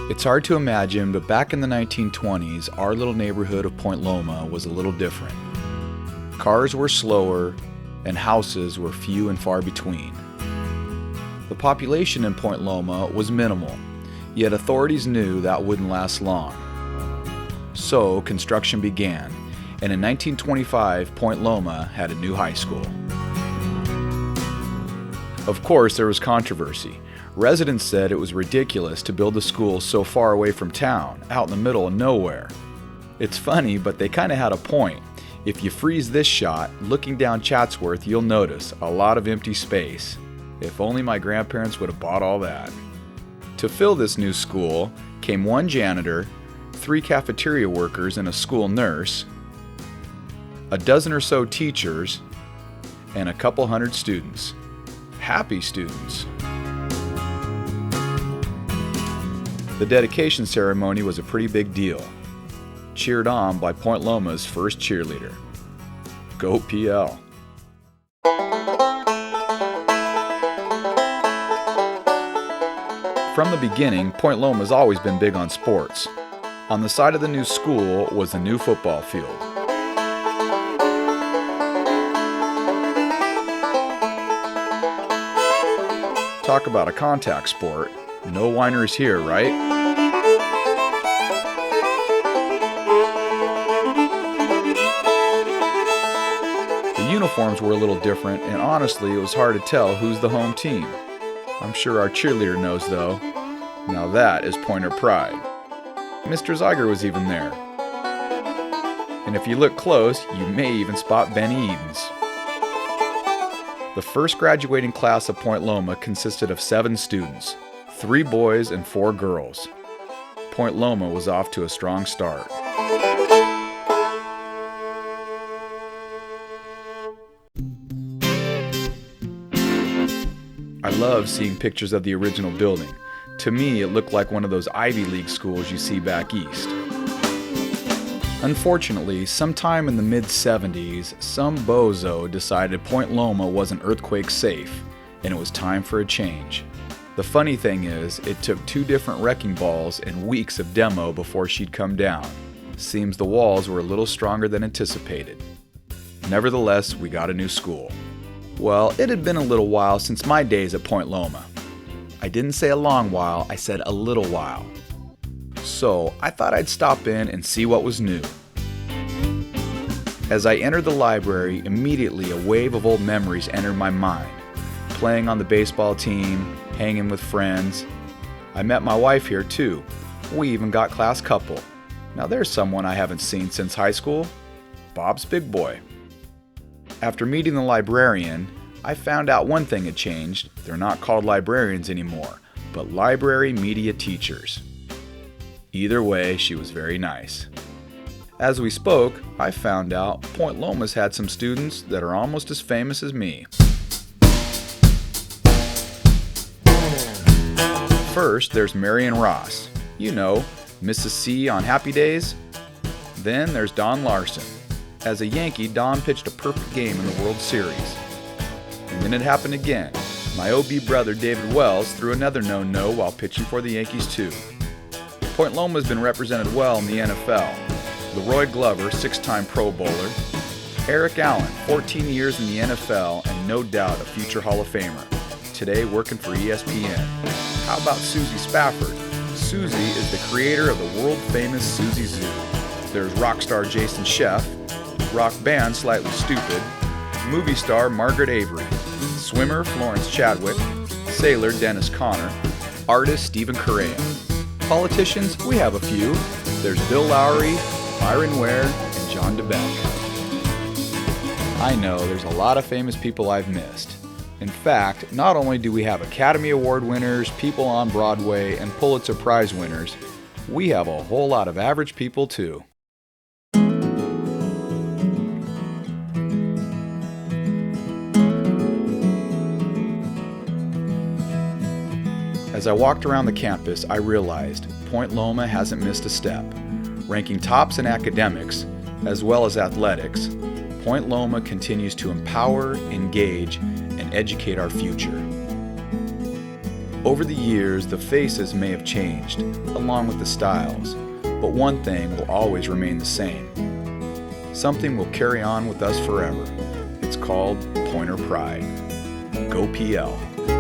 It's hard to imagine, but back in the 1920s, our little neighborhood of Point Loma was a little different. Cars were slower, and houses were few and far between. The population in Point Loma was minimal, yet authorities knew that wouldn't last long. So construction began, and in 1925, Point Loma had a new high school. Of course, there was controversy. Residents said it was ridiculous to build a school so far away from town, out in the middle of nowhere. It's funny, but they kind of had a point. If you freeze this shot, looking down Chatsworth, you'll notice a lot of empty space. If only my grandparents would have bought all that. To fill this new school came one janitor, 3 cafeteria workers and a school nurse, a dozen or so teachers, and a couple hundred students. Happy students. The dedication ceremony was a pretty big deal, cheered on by Point Loma's first cheerleader. Go PL! From the beginning, Point Loma's always been big on sports. On the side of the new school was the new football field. Talk about a contact sport. No whiners here, right? The uniforms were a little different, and honestly, it was hard to tell who's the home team. I'm sure our cheerleader knows, though. Now that is Pointer pride. Mr. Zeiger was even there. And if you look close, you may even spot Benny Edens. The first graduating class of Point Loma consisted of 7 students, 3 boys and 4 girls. Point Loma was off to a strong start. I love seeing pictures of the original building. To me, it looked like one of those Ivy League schools you see back east. Unfortunately, sometime in the mid-70s, some bozo decided Point Loma wasn't earthquake safe, and it was time for a change. The funny thing is, it took 2 different wrecking balls and weeks of demo before she'd come down. Seems the walls were a little stronger than anticipated. Nevertheless, we got a new school. Well, it had been a little while since my days at Point Loma. I didn't say a long while, I said a little while. So I thought I'd stop in and see what was new. As I entered the library, immediately a wave of old memories entered my mind. Playing on the baseball team, hanging with friends. I met my wife here too. We even got class couple. Now there's someone I haven't seen since high school. Bob's big boy. After meeting the librarian, I found out one thing had changed. They're not called librarians anymore, but library media teachers. Either way, she was very nice. As we spoke, I found out Point Loma's had some students that are almost as famous as me. First, there's Marion Ross. You know, Mrs. C on Happy Days. Then there's Don Larson. As a Yankee, Don pitched a perfect game in the World Series. And then it happened again. My OB brother David Wells threw another no-no while pitching for the Yankees too. Point Loma's been represented well in the NFL. Leroy Glover, 6-time Pro Bowler. Eric Allen, 14 years in the NFL and no doubt a future Hall of Famer. Today working for ESPN. How about Susie Spafford? Susie is the creator of the world-famous Susie Zoo. There's rock star Jason Sheff, rock band Slightly Stupid, movie star Margaret Avery, swimmer Florence Chadwick, sailor Dennis Conner, artist Stephen Correa. Politicians, we have a few. There's Bill Lowry, Byron Ware, and John DeBeck. I know there's a lot of famous people I've missed. In fact, not only do we have Academy Award winners, people on Broadway, and Pulitzer Prize winners, we have a whole lot of average people too. As I walked around the campus, I realized Point Loma hasn't missed a step. Ranking tops in academics, as well as athletics, Point Loma continues to empower, engage, and educate our future. Over the years, the faces may have changed, along with the styles, but one thing will always remain the same. Something will carry on with us forever. It's called Pointer Pride. Go PL.